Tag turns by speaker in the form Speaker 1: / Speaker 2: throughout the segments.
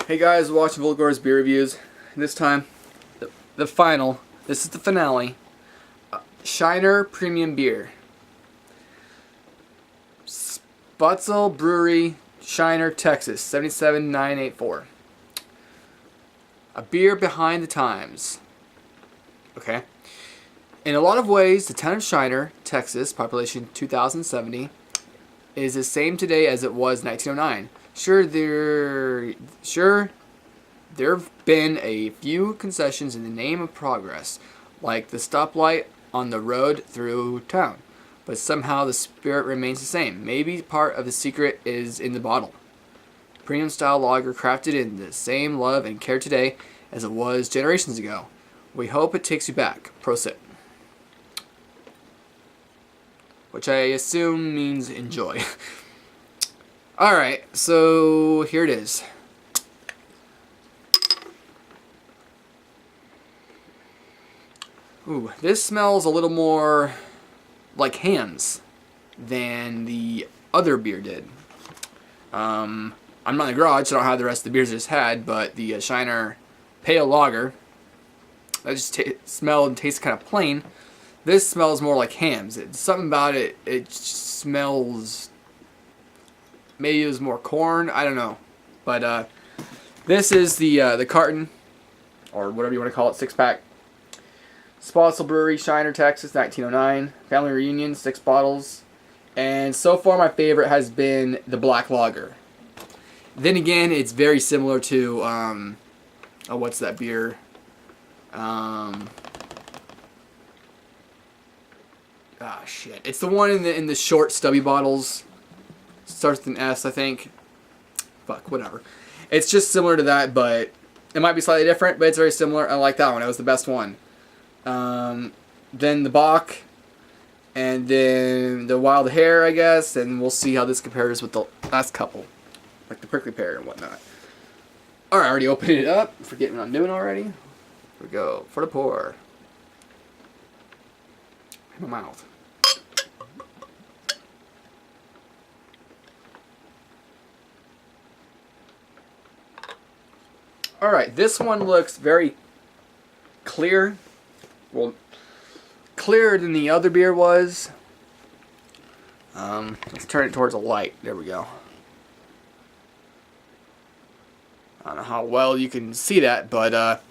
Speaker 1: Hey guys, watching Volgor's beer reviews. This time, the final. This is the finale. Shiner Premium Beer. Sputzel Brewery, Shiner, Texas, 77984. A beer behind the times. Okay. In a lot of ways, the town of Shiner, Texas, population 2,070, is the same today as it was in 1909. Sure, there have been a few concessions in the name of progress, like the stoplight on the road through town, but somehow the spirit remains the same. Maybe part of the secret is in the bottle. Premium style lager crafted in the same love and care today as it was generations ago. We hope it takes you back. Prosit. Which I assume means enjoy. Alright, so here it is. Ooh, this smells a little more like Hamm's than the other beer did. I'm not in the garage, so I don't have the rest of the beers I just had, but the Shiner Pale Lager, that just smelled and tastes kind of plain. This smells more like Hamm's. It's something about it, it smells, maybe it was more corn, I don't know. But this is the carton, or whatever you want to call it, 6-pack. Sputzel Brewery, Shiner, Texas, 1909. Family Reunion, 6 bottles. And so far my favorite has been the Black Lager. Then again, it's very similar to, oh, what's that beer? Shit. It's the one in the short, stubby bottles. Starts with an S, I think. Fuck, whatever. It's just similar to that, but it might be slightly different, but it's very similar. I like that one. It was the best one. Then the Bach, and then the Wild Hare, I guess, and we'll see how this compares with the last couple, like the Prickly Pear and whatnot. Alright, I already opened it up, forgetting what I'm doing already. Here we go, for the pour. In my mouth. Alright, this one looks very clear. Well, clearer than the other beer was. Let's turn it towards a light. There we go. I don't know how well you can see that, but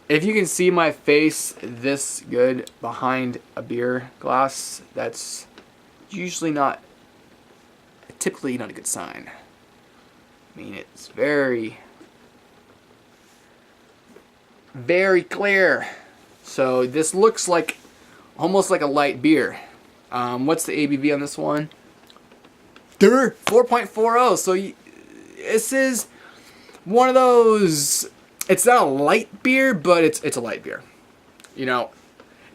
Speaker 1: if you can see my face this good behind a beer glass, that's usually typically not a good sign. I mean, it's very, very clear. So this looks like almost like a light beer. What's the ABV on this one? 4.40. So this is one of those. It's not a light beer, but it's a light beer. You know,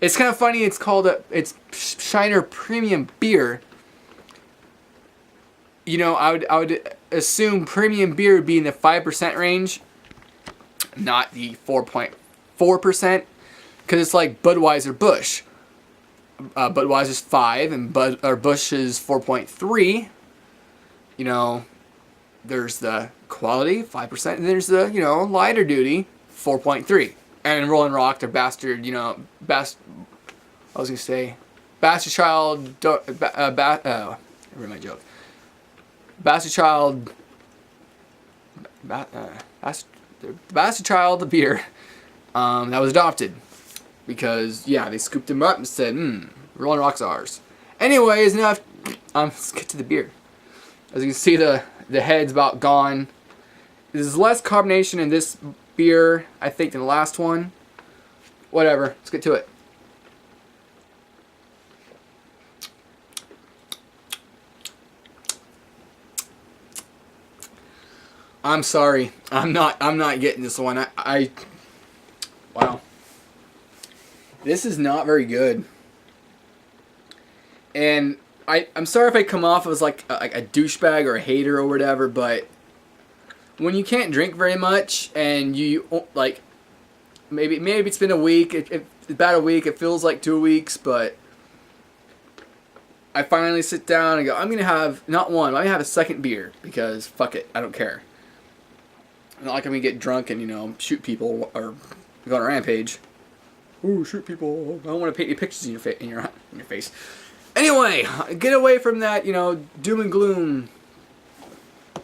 Speaker 1: it's kind of funny. It's called it's Shiner Premium Beer. You know, I would assume premium beer would be in the 5% range, not the 4.4%. Because it's like Budweiser Busch. Budweiser's 5 and Busch is 4.3. You know, there's the quality, 5%, and there's the, you know, lighter duty, 4.3. And Rolling Rock, their bastard, you know, Bastard Child, I read my joke. Bastard Child, Bastard Child beer that was adopted. Because, yeah, they scooped him up and said, Rolling Rock's ours. Anyways, now let's get to the beer. As you can see, the head's about gone. There's less carbonation in this beer, I think, than the last one. Whatever, let's get to it. I'm sorry, I'm not getting this one. Wow. This is not very good. And I'm sorry if I come off as like a douchebag or a hater or whatever, but when you can't drink very much and you like maybe it's been a week, it's about a week, it feels like 2 weeks, but I finally sit down and go, I'm gonna have not one, I'm gonna have a second beer because fuck it, I don't care. Not like I'm gonna get drunk and, you know, shoot people or go on a rampage. Ooh, shoot people. I don't want to paint you pictures in your face. Anyway, get away from that, you know, doom and gloom.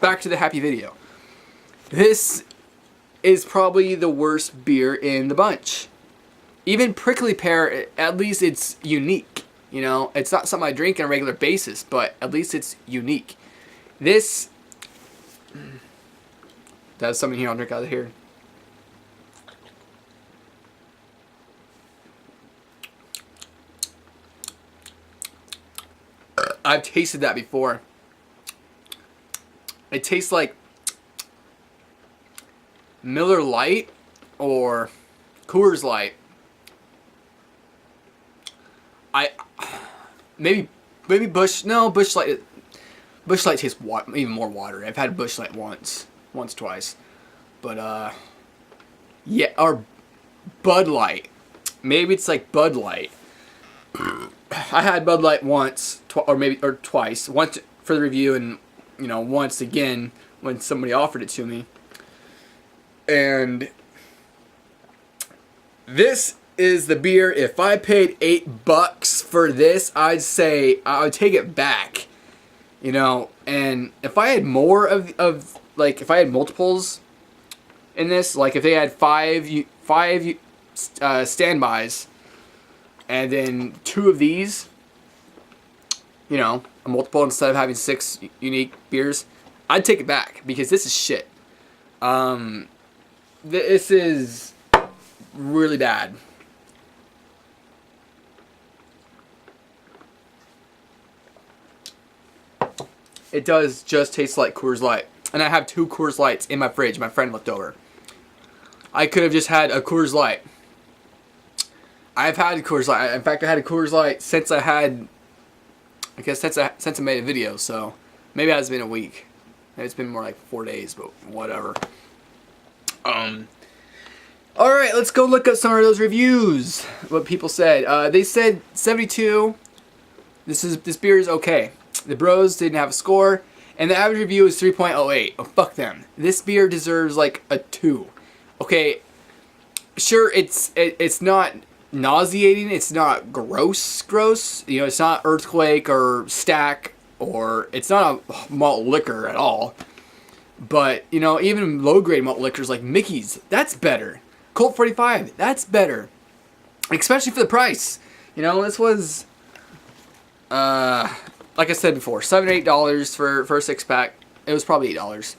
Speaker 1: Back to the happy video. This is probably the worst beer in the bunch. Even Prickly Pear, at least it's unique. You know, it's not something I drink on a regular basis, but at least it's unique. This... That's something here, I'll drink out of here. I've tasted that before. It tastes like Miller Lite or Coors Light. Maybe Busch Light. Busch Light tastes even more watery. I've had Busch Light once, twice, but yeah, or Bud Light. Maybe it's like Bud Light. I had Bud Light once, or twice. Once for the review, and you know, once again when somebody offered it to me. And this is the beer. If I paid $8 for this, I'd say I would take it back. You know, and if I had more of like, if I had multiples in this, like if they had five standbys, and then 2 of these, you know, a multiple instead of having 6 unique beers, I'd take it back because this is shit. This is really bad. It does just taste like Coors Light. And I have 2 Coors Lights in my fridge my friend left over. I could have just had a Coors Light. I've had a Coors Light. In fact, I had a Coors Light since I had, I guess since I made a video, so maybe it has been a week. Maybe it's been more like 4 days, but whatever. Alright, let's go look up some of those reviews. What people said. They said 72. This beer is okay. The bros didn't have a score, and the average review is 3.08. Oh, fuck them. This beer deserves like a 2. Okay, sure, it's not nauseating, it's not gross, you know, it's not Earthquake or Stack, or it's not a malt liquor at all. But, you know, even low-grade malt liquors like Mickey's, that's better. Colt 45, that's better. Especially for the price. You know, this was, like I said before, $7 or $8 for a 6-pack. It was probably $8.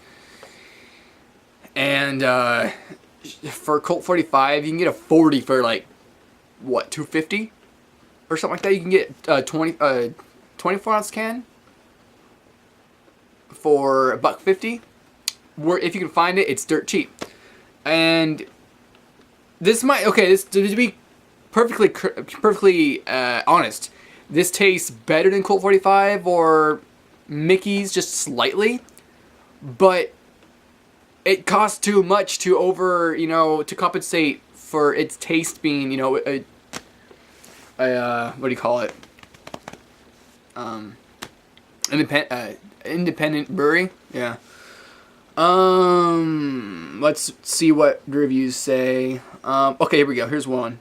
Speaker 1: And, for Colt 45, you can get a 40 for like, what, $2.50 or something like that. You can get a 24 ounce can for $1.50. If you can find it, it's dirt cheap. And this might, okay, this, to be perfectly honest, this tastes better than Colt 45 or Mickey's just slightly, but it costs too much to to compensate for its taste being, you know, what do you call it? Independent brewery. Yeah. Let's see what the reviews say. Okay, here we go. Here's one.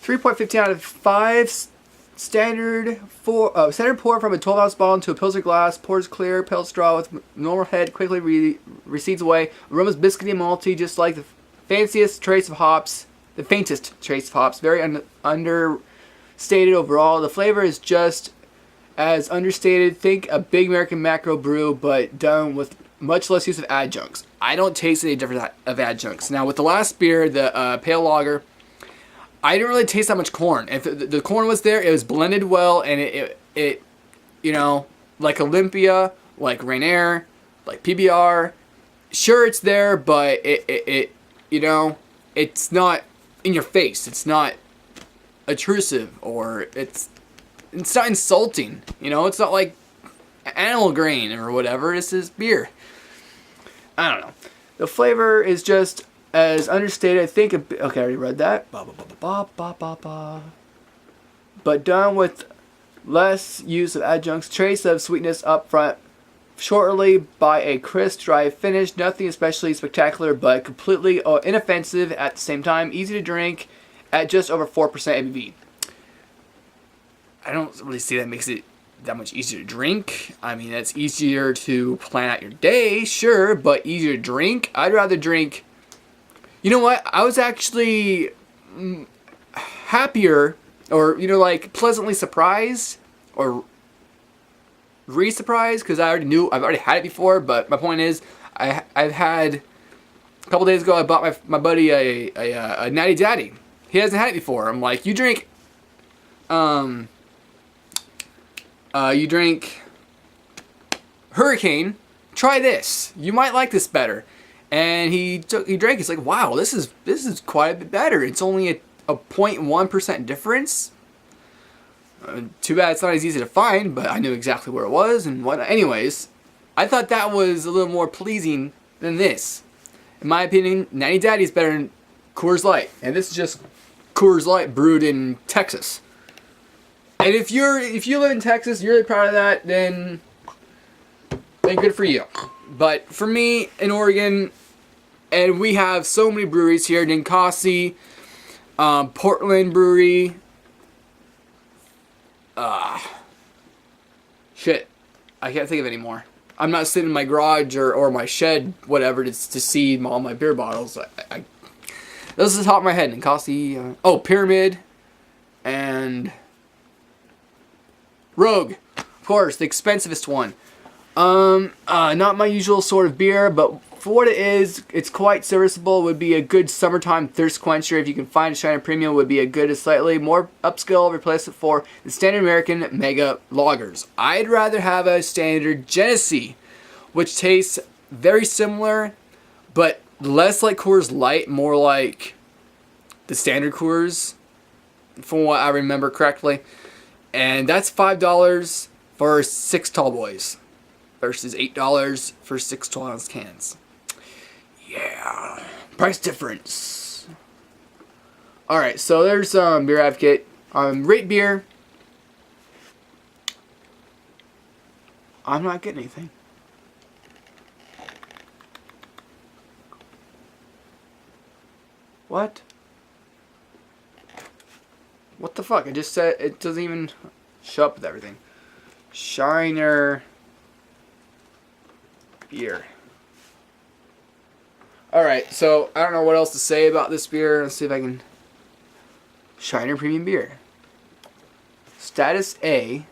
Speaker 1: 3.15 out of 5. Standard pour from a 12-ounce bottle into a Pilsner glass. Pours clear, pale straw with normal head. Quickly recedes away. Aroma's biscuity and malty, just like the faintest trace of hops. Very understated overall. The flavor is just as understated. Think a big American macro brew, but done with much less use of adjuncts. I don't taste any difference of adjuncts. Now, with the last beer, the Pale Lager, I didn't really taste that much corn. If the corn was there, it was blended well, and it you know, like Olympia, like Rainier, like PBR. Sure, it's there, but it you know, it's not in your face. It's not intrusive, or it's not insulting. You know, it's not like Animal Grain or whatever. This is beer. I don't know. The flavor is just as understated. I think. Okay, I already read that. But done with less use of adjuncts. Trace of sweetness up front shortly by a crisp, dry finish. Nothing especially spectacular, but completely inoffensive at the same time. Easy to drink at just over 4% ABV. I don't really see that makes it that much easier to drink. I mean, it's easier to plan out your day, sure, but easier to drink. I'd rather drink... You know what? I was actually happier, or, like, pleasantly surprised, or re-surprised, because I've already had it before, but my point is, I've had... A couple days ago, I bought my buddy a Natty Daddy. He hasn't had it before. I'm like, you drink Hurricane, try this. You might like this better. And he drank. He's like, wow, this is quite a bit better. It's only a 0.1% difference. Too bad it's not as easy to find, but I knew exactly where it was and what. Anyways, I thought that was a little more pleasing than this. In my opinion, Natty Daddy is better than Coors Light, and this is just Coors Light brewed in Texas. And if you live in Texas, you're really proud of that, then good for you. But for me, in Oregon, and we have so many breweries here, Ninkasi, Portland Brewery, shit, I can't think of any more. I'm not sitting in my garage or my shed, whatever, to see all my beer bottles. This is the top of my head. Ninkasi, Pyramid, and Rogue, of course, the expensivest one. Not my usual sort of beer, but for what it is, it's quite serviceable. It would be a good summertime thirst quencher. If you can find a Shiner Premium, would be a good, slightly more upscale replacement for the standard American Mega Lagers. I'd rather have a standard Genesee, which tastes very similar, but less like Coors Light, more like the standard Coors, from what I remember correctly. And that's $5 for 6 tall boys versus $8 for 6 12-ounce cans. Yeah, price difference. All right, so there's Beer Advocate. Rate beer. I'm not getting anything. What? What the fuck? I just said it doesn't even show up with everything. Shiner beer. Alright, so I don't know what else to say about this beer. Let's see if I can... Shiner Premium Beer. Status A.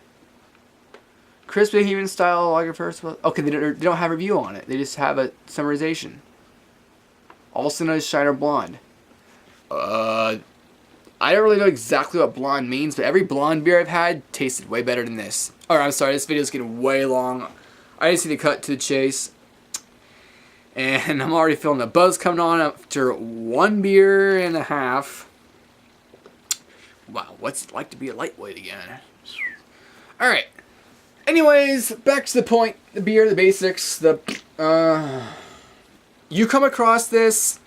Speaker 1: Crisp Bohemian style lager first. Okay, they don't have a review on it. They just have a summarization. Also known as Shiner Blonde. I don't really know exactly what blonde means, but every blonde beer I've had tasted way better than this. Alright, I'm sorry, this video's getting way long. I just need to cut to the chase. And I'm already feeling the buzz coming on after 1 beer and a half. Wow, what's it like to be a lightweight again? Alright. Anyways, back to the point. The beer, the basics. You come across this,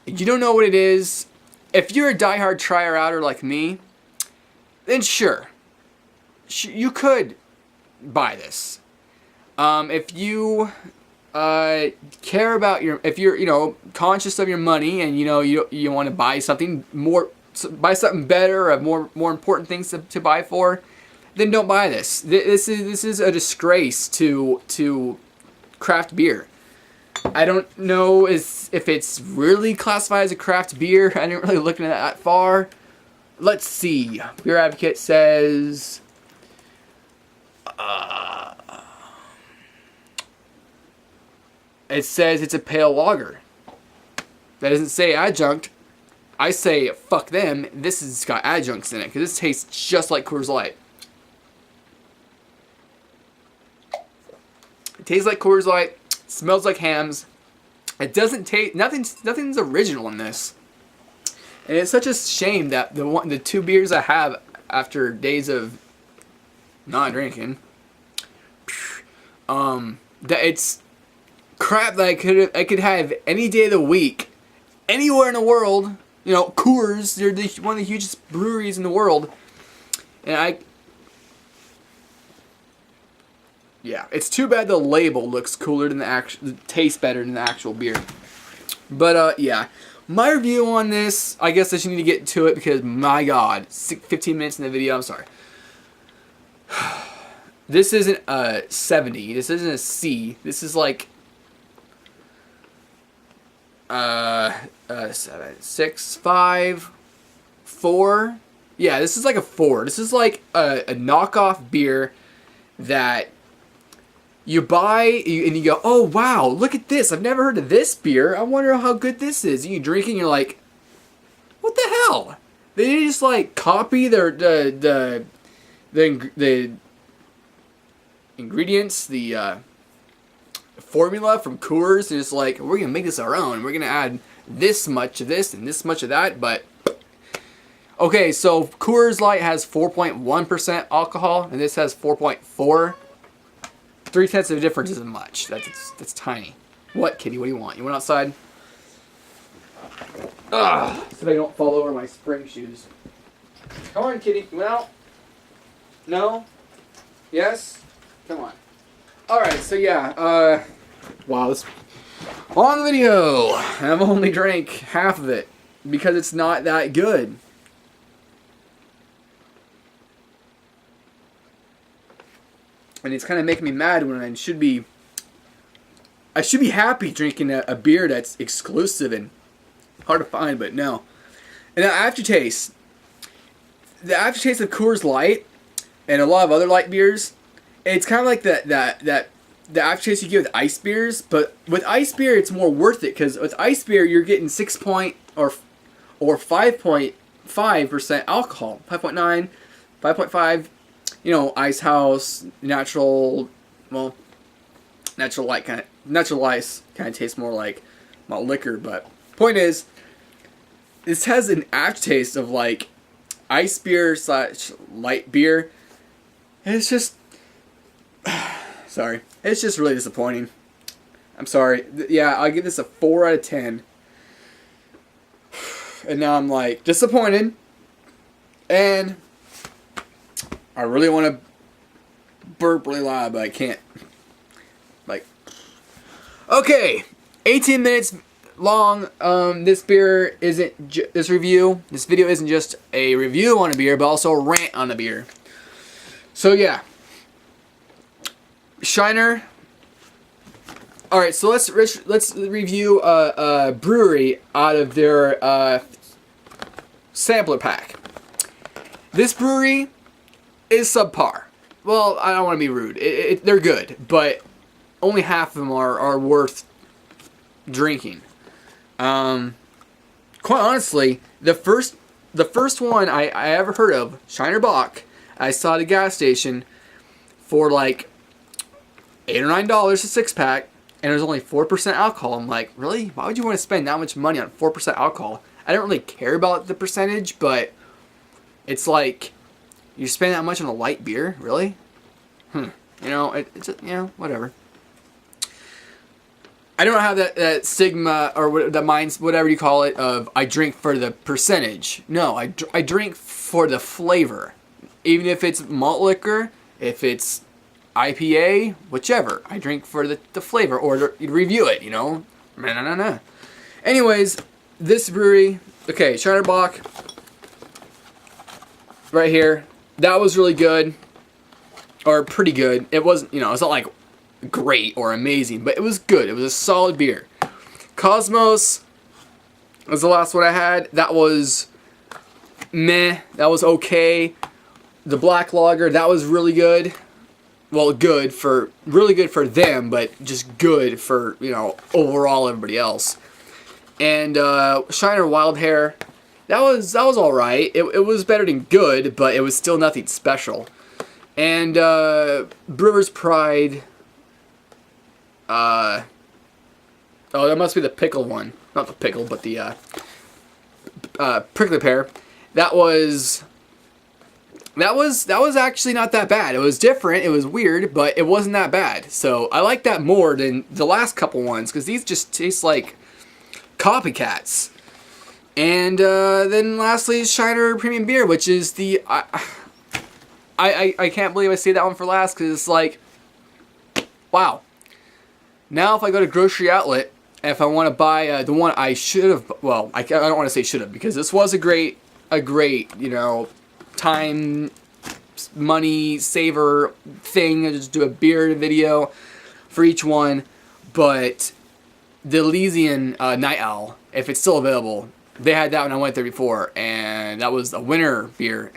Speaker 1: you don't know what it is. If you're a diehard tryer-outer like me, then sure. You could buy this. If you care about if you're conscious of your money and you want to buy something better or have more important things to buy for, then don't buy this. This is a disgrace to craft beer. I don't know if it's really classified as a craft beer. I didn't really look into that far. Let's see. Beer Advocate says it says it's a pale lager. That doesn't say adjunct. I say fuck them. This has got adjuncts in it because this tastes just like Coors Light. It tastes like Coors Light. Smells like hams. It doesn't taste... Nothing's original in this. And it's such a shame that the 2 beers I have after days of not drinking, that it's crap that I could have any day of the week, anywhere in the world. Coors, they're one of the hugest breweries in the world. And yeah, it's too bad the label looks cooler than the actual, tastes better than the actual beer. But yeah, my review on this, I guess I just need to get to it because my God, 15 minutes in the video. I'm sorry. This isn't a 70. This isn't a C. This is like 7, 6, 5, 4. Yeah, this is like a 4. This is like a knockoff beer that you buy and you go, oh wow, look at this. I've never heard of this beer. I wonder how good this is. And you drink it and you're like, what the hell? They just like copy the ingredients, the formula from Coors, and it's like, we're gonna make this our own. We're gonna add this much of this and this much of that. But okay, so Coors Light has 4.1% alcohol, and this has 4.4. 0.3 of a difference isn't much. That's tiny. What, kitty? What do you want? You want outside? Ugh, so I don't fall over my spring shoes. Come on, kitty. You want out? No? Yes? Come on. Alright, so yeah, wow, this long video. I've only drank half of it because it's not that good. And it's kind of making me mad when I should be happy drinking a beer that's exclusive and hard to find, but no. And the aftertaste of Coors Light and a lot of other light beers, it's kind of like the aftertaste you get with ice beers, but with ice beer it's more worth it because with ice beer you're getting 6 point or 5.5% alcohol, 5.9, 5.5. You know, Ice House, natural ice kind of tastes more like malt liquor. But point is, this has an aftertaste of like ice beer / light beer. And it's just, sorry, it's just really disappointing. I'm sorry. Yeah, I'll give this a 4 out of 10. And now I'm like disappointed, and I really want to burp really loud, but I can't. Like, okay, 18 minutes long. This beer isn't this video isn't just a review on a beer, but also a rant on a beer. So yeah, Shiner. All right, so let's review a brewery out of their sampler pack. This brewery is subpar. Well, I don't want to be rude. They're good, but only half of them are worth drinking. Quite honestly, the first one I ever heard of, Shiner Bock, I saw at a gas station for like $8 or $9 a 6-pack, and it was only 4% alcohol. I'm like, really? Why would you want to spend that much money on 4% alcohol? I don't really care about the percentage, but it's like, you spend that much on a light beer? Really? You know, it's whatever. I don't have that stigma or the minds, whatever you call it, of I drink for the percentage. No, I drink for the flavor. Even if it's malt liquor, if it's IPA, whichever. I drink for the flavor or review it, you know? No. Anyways, this brewery, okay, Shiner Bock, right here. That was really good, or pretty good. It wasn't, you know, it's not like great or amazing, but it was good. It was a solid beer. Cosmos was the last one I had. That was meh. That was okay. The Black Lager, that was really good. Well, really good for them, but just good for, you know, overall everybody else. And Shiner Wild Hair, that was all right. It was better than good, but it was still nothing special. And Brewer's Pride. Oh, that must be the pickle one. Not the pickle, but the prickly pear. That was actually not that bad. It was different. It was weird, but it wasn't that bad. So I like that more than the last couple ones because these just taste like copycats. And then lastly, Shiner Premium Beer, which is the I can't believe I saved that one for last because it's like wow. Now if I go to grocery outlet, and if I want to buy the one I should have, well, I don't want to say should have, because this was a great, you know, time, money saver thing. I just do a beer video for each one. But the Elysian Night Owl, if it's still available, they had that when I went there before, and that was a winter beer,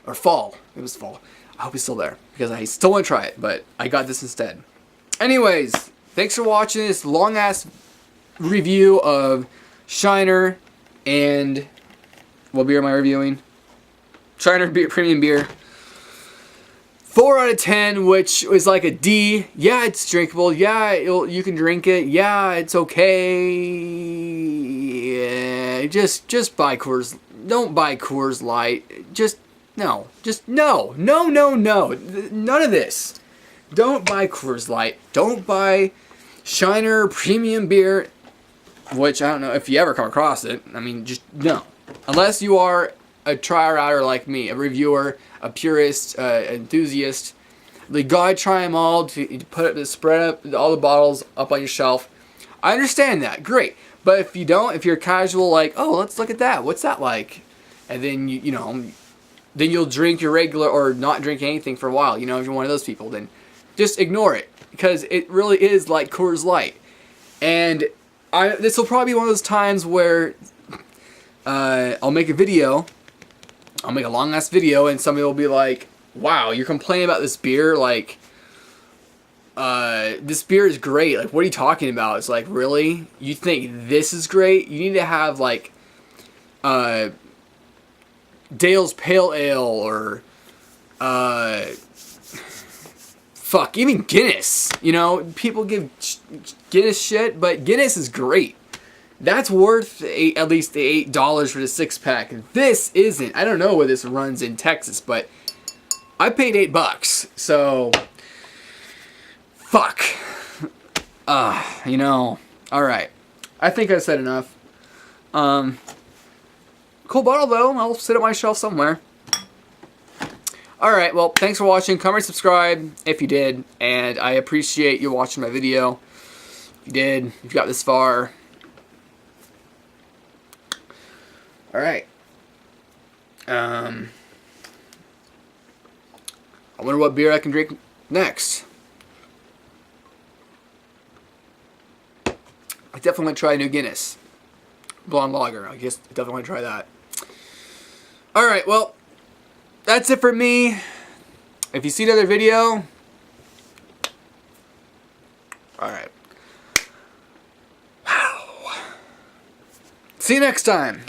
Speaker 1: or fall. It was fall. I hope it's still there, because I still want to try it, but I got this instead. Anyways, thanks for watching this long-ass review of Shiner and... what beer am I reviewing? Shiner beer, Premium Beer. 4 out of 10, which was like a D. Yeah, it's drinkable. Yeah, you can drink it. Yeah, it's okay. Yeah, just buy Coors. Don't buy Coors Light. Just no. None of this. Don't buy Coors Light. Don't buy Shiner Premium Beer, which I don't know if you ever come across it. I mean, just no. Unless you are a trier-outer like me, a reviewer, a purist, enthusiast. You gotta try them all to spread up all the bottles up on your shelf. I understand that, great. But if you don't, if you're casual, like, oh, let's look at that. What's that like? And then you know, then you'll drink your regular or not drink anything for a while. You know, if you're one of those people, then just ignore it, because it really is like Coors Light. And this will probably be one of those times where I'll make a video. I'll make a long-ass video, and somebody will be like, wow, you're complaining about this beer? Like, this beer is great. Like, what are you talking about? It's like, really? You think this is great? You need to have, like, Dale's Pale Ale, or, fuck, even Guinness. You know, people give Guinness shit, but Guinness is great. That's worth at least the $8 for the 6-pack. This isn't. I don't know where this runs in Texas, but I paid $8. So, fuck. You know. All right. I think I said enough. Cool bottle though. I'll sit at my shelf somewhere. All right. Well, thanks for watching. Comment, subscribe if you did, and I appreciate you watching my video. If you did, if you got this far. Alright. I wonder what beer I can drink next. I definitely want to try a new Guinness. Blonde Lager. I guess I definitely want to try that. Alright, well, that's it for me. If you see another video... Alright. Wow. See you next time.